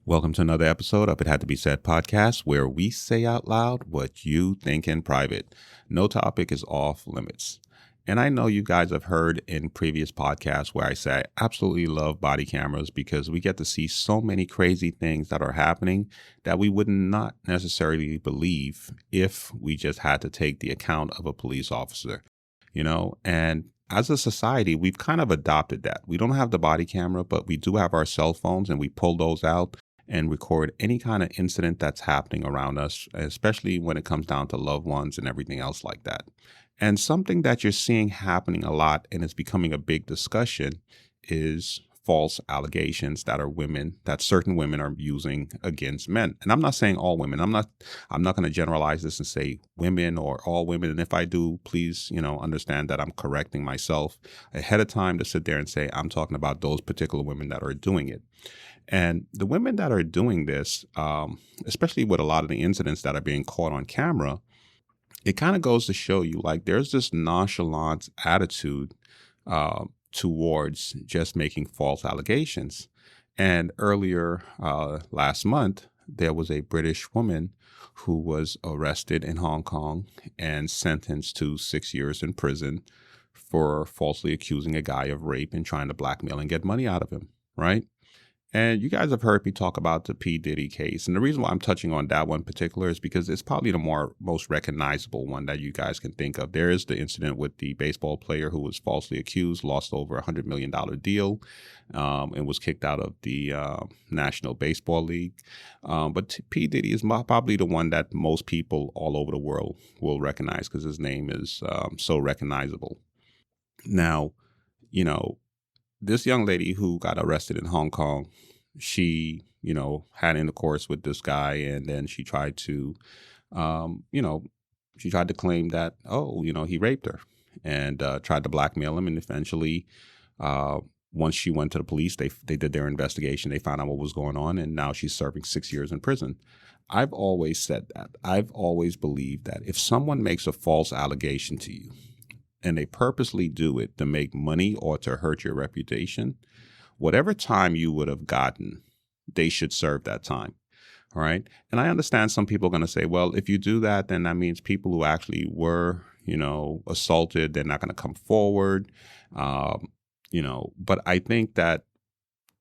Welcome to another episode of It Had to Be Said podcast, where we say out loud what you think in private. No topic is off limits. And I know you guys have heard in previous podcasts where I say I absolutely love body cameras because we get to see so many crazy things that are happening that we would not necessarily believe if we just had to take the account of a police officer, and as a society, we've kind of adopted that. We don't have the body camera, but we do have our cell phones and we pull those out and record any kind of incident that's happening around us, especially when it comes down to loved ones and everything else like that. And something that you're seeing happening a lot and is becoming a big discussion is false allegations that certain women are using against men. And I'm not saying all women. I'm not going to generalize this and say women or all women. And if I do, please, understand that I'm correcting myself ahead of time to sit there and say I'm talking about those particular women that are doing it. And the women that are doing this, especially with a lot of the incidents that are being caught on camera, it kind of goes to show you like there's this nonchalant attitude towards just making false allegations. And earlier last month, there was a British woman who was arrested in Hong Kong and sentenced to 6 years in prison for falsely accusing a guy of rape and trying to blackmail and get money out of him, right? And you guys have heard me talk about the P. Diddy case. And the reason why I'm touching on that one in particular is because it's probably the most recognizable one that you guys can think of. There is the incident with the baseball player who was falsely accused, lost over $100 million deal, and was kicked out of the National Baseball League. But P. Diddy is probably the one that most people all over the world will recognize because his name is so recognizable. Now, this young lady who got arrested in Hong Kong, she, had intercourse with this guy, and then she tried to, claim that, he raped her and tried to blackmail him. And eventually, once she went to the police, they did their investigation. They found out what was going on, and now she's serving 6 years in prison. I've always said that. I've always believed that if someone makes a false allegation to you, and they purposely do it to make money or to hurt your reputation, whatever time you would have gotten, they should serve that time. All right. And I understand some people are going to say, well, if you do that, then that means people who actually were, assaulted, they're not going to come forward. But I think that,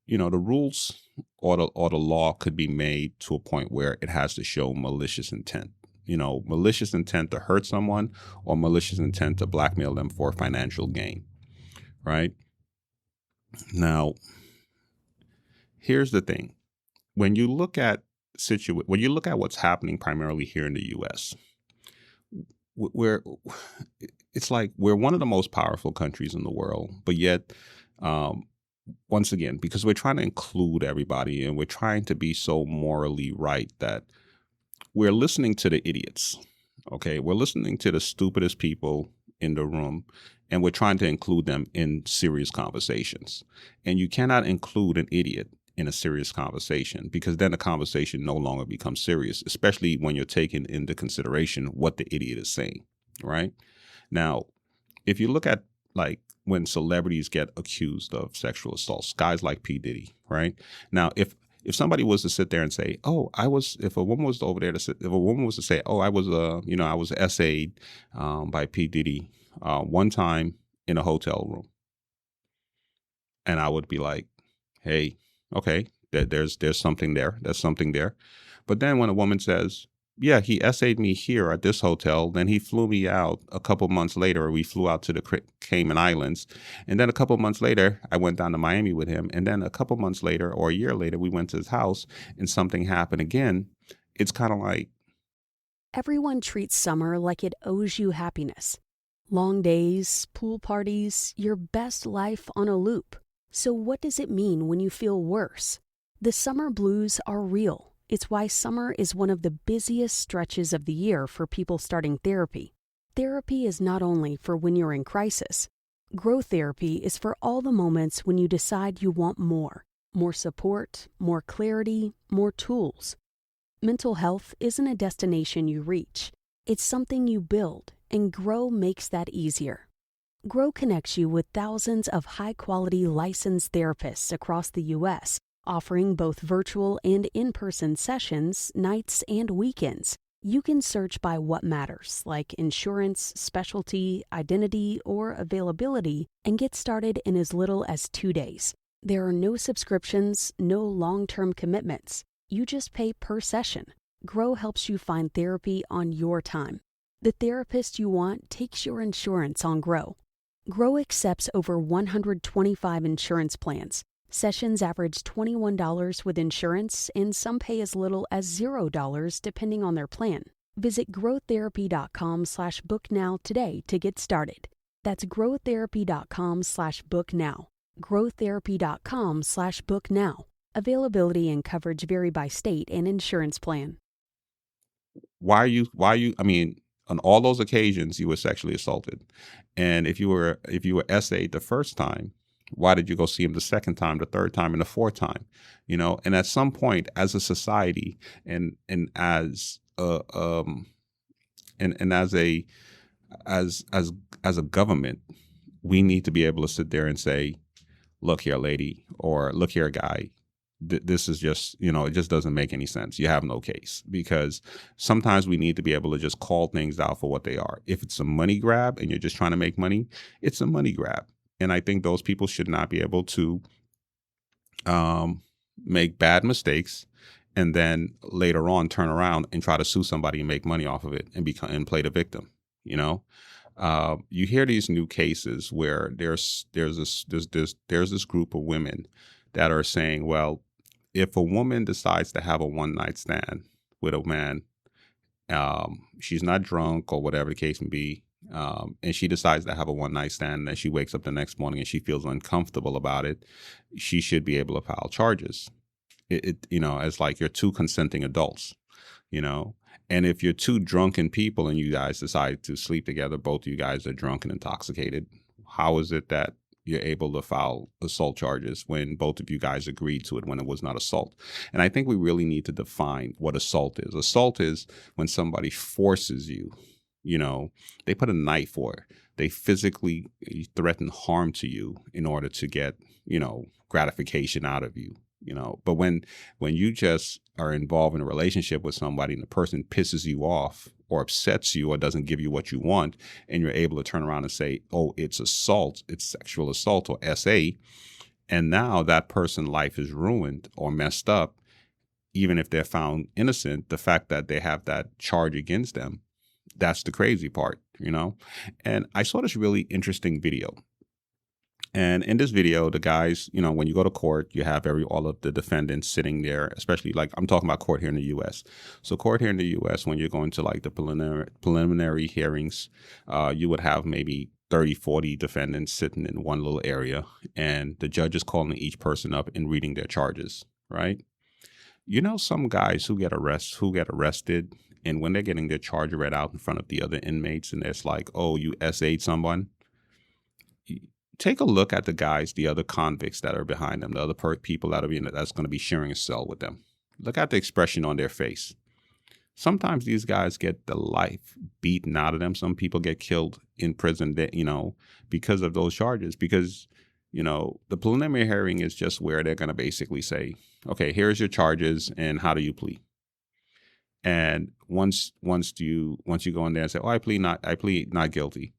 the rules or the law could be made to a point where it has to show malicious intent. Malicious intent to hurt someone or malicious intent to blackmail them for financial gain, right? Now, here's the thing. When you look at what's happening primarily here in the U.S., it's like we're one of the most powerful countries in the world, but yet, once again, because we're trying to include everybody and we're trying to be so morally right that we're listening to the idiots, okay? We're listening to the stupidest people in the room, and we're trying to include them in serious conversations. And you cannot include an idiot in a serious conversation because then the conversation no longer becomes serious, especially when you're taking into consideration what the idiot is saying, right? Now, if you look at like when celebrities get accused of sexual assaults, guys like P. Diddy, right? Now, if somebody was to sit there and say, if a woman was to say, I was essayed by P. Diddy one time in a hotel room, and I would be like, hey, okay, there's something there. There's something there. But then when a woman says, yeah, he essayed me here at this hotel. Then he flew me out a couple months later. We flew out to the Cayman Islands. And then a couple months later, I went down to Miami with him. And then a couple months later or a year later, we went to his house and something happened again. It's kind of like. Everyone treats summer like it owes you happiness. Long days, pool parties, your best life on a loop. So what does it mean when you feel worse? The summer blues are real. It's why summer is one of the busiest stretches of the year for people starting therapy. Therapy is not only for when you're in crisis. Growth therapy is for all the moments when you decide you want more support, more clarity, more tools. Mental health isn't a destination you reach. It's something you build, and Grow makes that easier. Grow connects you with thousands of high-quality licensed therapists across the U.S., Offering both virtual and in-person sessions, nights and weekends. You can search by what matters, like insurance, specialty, identity, or availability, and get started in as little as 2 days. There are no subscriptions, no long-term commitments. You just pay per session. Grow helps you find therapy on your time. The therapist you want takes your insurance on Grow. Grow accepts over 125 insurance plans. Sessions average $21 with insurance, and some pay as little as $0 depending on their plan. Visit growtherapy.com/booknow today to get started. That's growtherapy.com/booknow. growtherapy.com/booknow. Availability and coverage vary by state and insurance plan. I mean, on all those occasions you were sexually assaulted. And if you were SA'd the first time, why did you go see him the second time, the third time, and the fourth time? And at some point, as a society, and as as a government, we need to be able to sit there and say, "Look here, lady," or "Look here, guy. This is just, it just doesn't make any sense. You have no case." Because sometimes we need to be able to just call things out for what they are. If it's a money grab and you're just trying to make money, it's a money grab. And I think those people should not be able to make bad mistakes and then later on turn around and try to sue somebody and make money off of it and play the victim. You hear these new cases where there's this group of women that are saying, well, if a woman decides to have a one-night stand with a man, she's not drunk or whatever the case may be, and she decides to have a one-night stand, and then she wakes up the next morning and she feels uncomfortable about it, she should be able to file charges. As like you're two consenting adults, and if you're two drunken people and you guys decide to sleep together, both of you guys are drunk and intoxicated, how is it that you're able to file assault charges when both of you guys agreed to it when it was not assault? And I think we really need to define what assault is. Assault is when somebody forces you, they put a knife or they physically threaten harm to you in order to get, gratification out of you. But when you just are involved in a relationship with somebody and the person pisses you off or upsets you or doesn't give you what you want, and you're able to turn around and say, oh, it's assault, it's sexual assault or SA, and now that person's life is ruined or messed up, even if they're found innocent, the fact that they have that charge against them, that's the crazy part, And I saw this really interesting video. And in this video, the guys, when you go to court, you have all of the defendants sitting there, especially like I'm talking about court here in the U.S. So court here in the U.S., when you're going to like the preliminary hearings, you would have maybe 30, 40 defendants sitting in one little area, and the judge is calling each person up and reading their charges, right? Some guys who get arrested, and when they're getting their charge read out in front of the other inmates, and it's like, oh, you SA'd someone. Take a look at the other convicts that are behind them, the other people that's going to be sharing a cell with them. Look at the expression on their face. Sometimes these guys get the life beaten out of them. Some people get killed in prison, because of those charges. Because, the preliminary hearing is just where they're going to basically say, okay, here's your charges and how do you plead? And once you go in there and say, oh, I plead not guilty.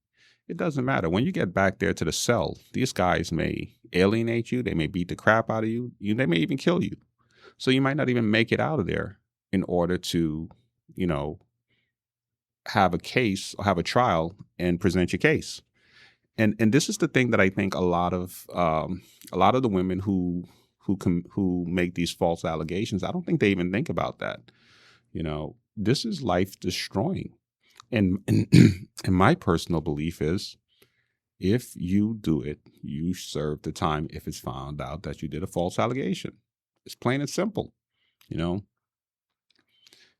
It doesn't matter. When you get back there to the cell, these guys may alienate you. They may beat the crap out of you. They may even kill you. So you might not even make it out of there in order to, have a case or have a trial and present your case. And this is the thing that I think a lot of the women who make these false allegations, I don't think they even think about that. This is life destroying. And my personal belief is, if you do it, you serve the time if it's found out that you did a false allegation. It's plain and simple,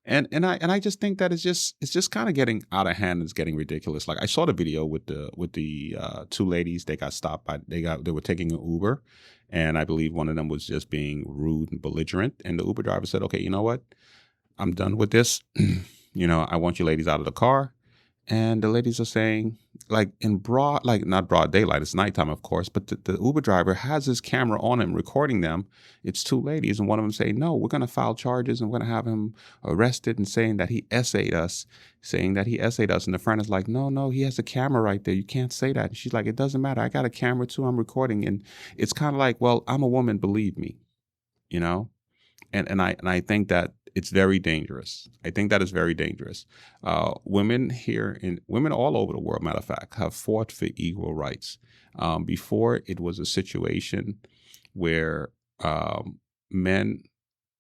And I just think that it's just kind of getting out of hand. It's getting ridiculous. Like I saw the video with the two ladies. They got stopped they were taking an Uber, and I believe one of them was just being rude and belligerent. And the Uber driver said, "Okay, you know what? I'm done with this. I want you ladies out of the car, And the ladies are saying, like in broad, like not broad daylight, it's nighttime, of course, but the Uber driver has his camera on him recording them. It's two ladies, and one of them saying, no, we're going to file charges and we're going to have him arrested, and saying that he essayed us, saying that he essayed us. And the friend is like, no, no, he has a camera right there. You can't say that. And she's like, it doesn't matter. I got a camera too. I'm recording. And it's kind of like, well, I'm a woman, believe me, you know? And I think that it's very dangerous. I think that is very dangerous. Women all over the world, matter of fact, have fought for equal rights. Before, it was a situation where men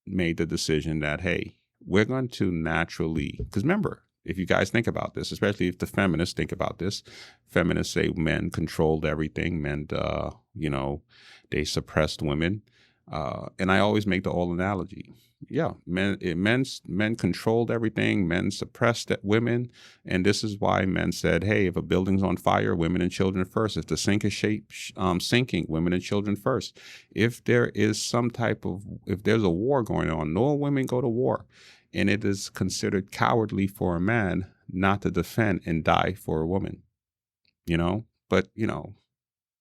made the decision that, hey, we're going to naturally, because remember, if you guys think about this, especially if the feminists think about this, feminists say men controlled everything, men, they suppressed women. And I always make the old analogy. Yeah, men controlled everything. Men suppressed women, and this is why men said, "Hey, if a building's on fire, women and children first. If the sink is sinking, women and children first. If there is if there's a war going on, no women go to war, and it is considered cowardly for a man not to defend and die for a woman. But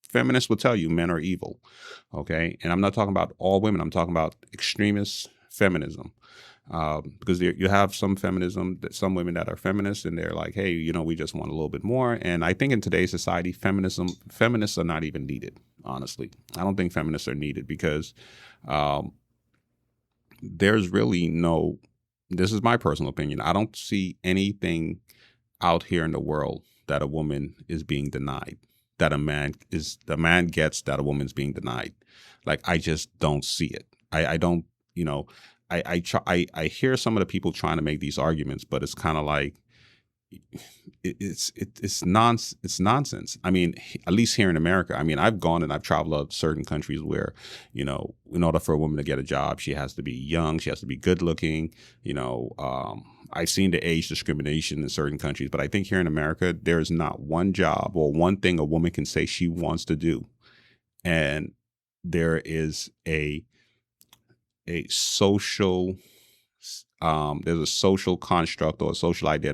feminists will tell you men are evil, okay? And I'm not talking about all women. I'm talking about extremist feminism, because you have some feminism, some women that are feminists, and they're like, hey, we just want a little bit more. And I think in today's society, feminists are not even needed, honestly. I don't think feminists are needed because there's really this is my personal opinion. I don't see anything out here in the world that a woman is being denied, that the man gets that a woman's being denied. Like, I just don't see it. I don't, I hear some of the people trying to make these arguments, but it's kind of like, it's nonsense. I mean, at least here in America, I mean, I've gone and I've traveled to certain countries where, in order for a woman to get a job, she has to be young, she has to be good looking, I've seen the age discrimination in certain countries, but I think here in America, there's not one job or one thing a woman can say she wants to do. And there is a social, there's a social construct or a social idea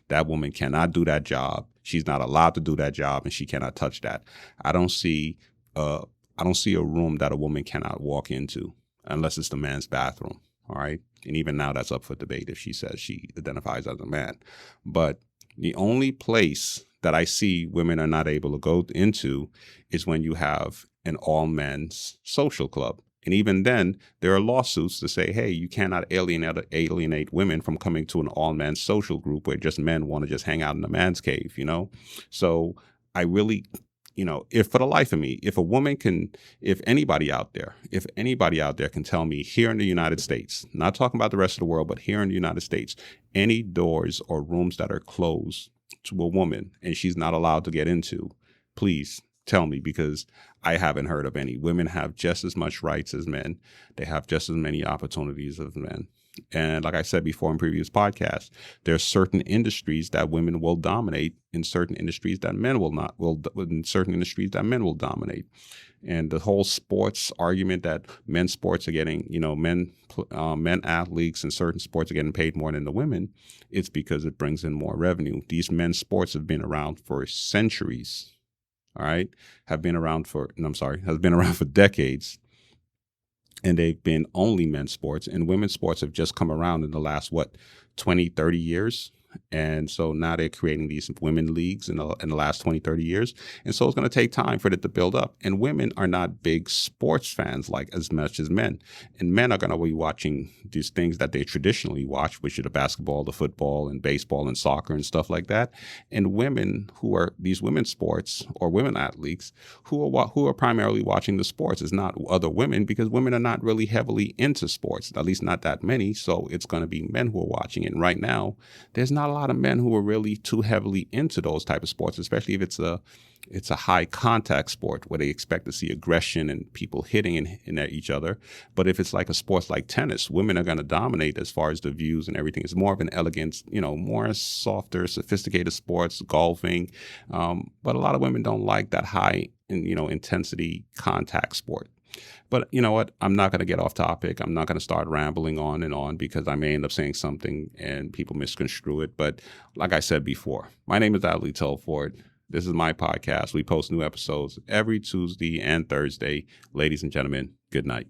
that woman cannot do that job. She's not allowed to do that job, and she cannot touch that. I don't see a room that a woman cannot walk into unless it's the man's bathroom. All right. And even now that's up for debate if she says she identifies as a man. But the only place that I see women are not able to go into is when you have an all men's social club. And even then, there are lawsuits to say, hey, you cannot alienate women from coming to an all men's social group where just men want to just hang out in a man's cave, So I really, if for the life of me, if anybody out there can tell me here in the United States, not talking about the rest of the world, but here in the United States, any doors or rooms that are closed to a woman and she's not allowed to get into, please tell me, because I haven't heard of any. Women have just as much rights as men. They have just as many opportunities as men. And like I said before in previous podcasts, there are certain industries that women will dominate, in certain industries that men will not, in certain industries that men will dominate. And the whole sports argument that men's sports are getting, men athletes in certain sports are getting paid more than the women, it's because it brings in more revenue. These men's sports have been around for centuries. All right, has been around for decades, and they've been only men's sports, and women's sports have just come around in the last 20, 30 years. And so now they're creating these women leagues in the last 20, 30 years. And so it's going to take time for it to build up. And women are not big sports fans like as much as men. And men are going to be watching these things that they traditionally watch, which are the basketball, the football, and baseball, and soccer, and stuff like that. And women who are these women's sports or women athletes who are primarily watching the sports is not other women, because women are not really heavily into sports, at least not that many. So it's going to be men who are watching it. And right now, there's not a lot of men who are really too heavily into those type of sports, especially if it's a high contact sport where they expect to see aggression and people hitting in at each other. But if it's like a sport like tennis, women are going to dominate as far as the views and everything. It's more of an elegant, more softer, sophisticated sports, golfing. But a lot of women don't like that high intensity contact sport. But you know what? I'm not going to get off topic. I'm not going to start rambling on because I may end up saying something and people misconstrue it. But like I said before, my name is Ali Telford. This is my podcast. We post new episodes every Tuesday and Thursday. Ladies and gentlemen, good night.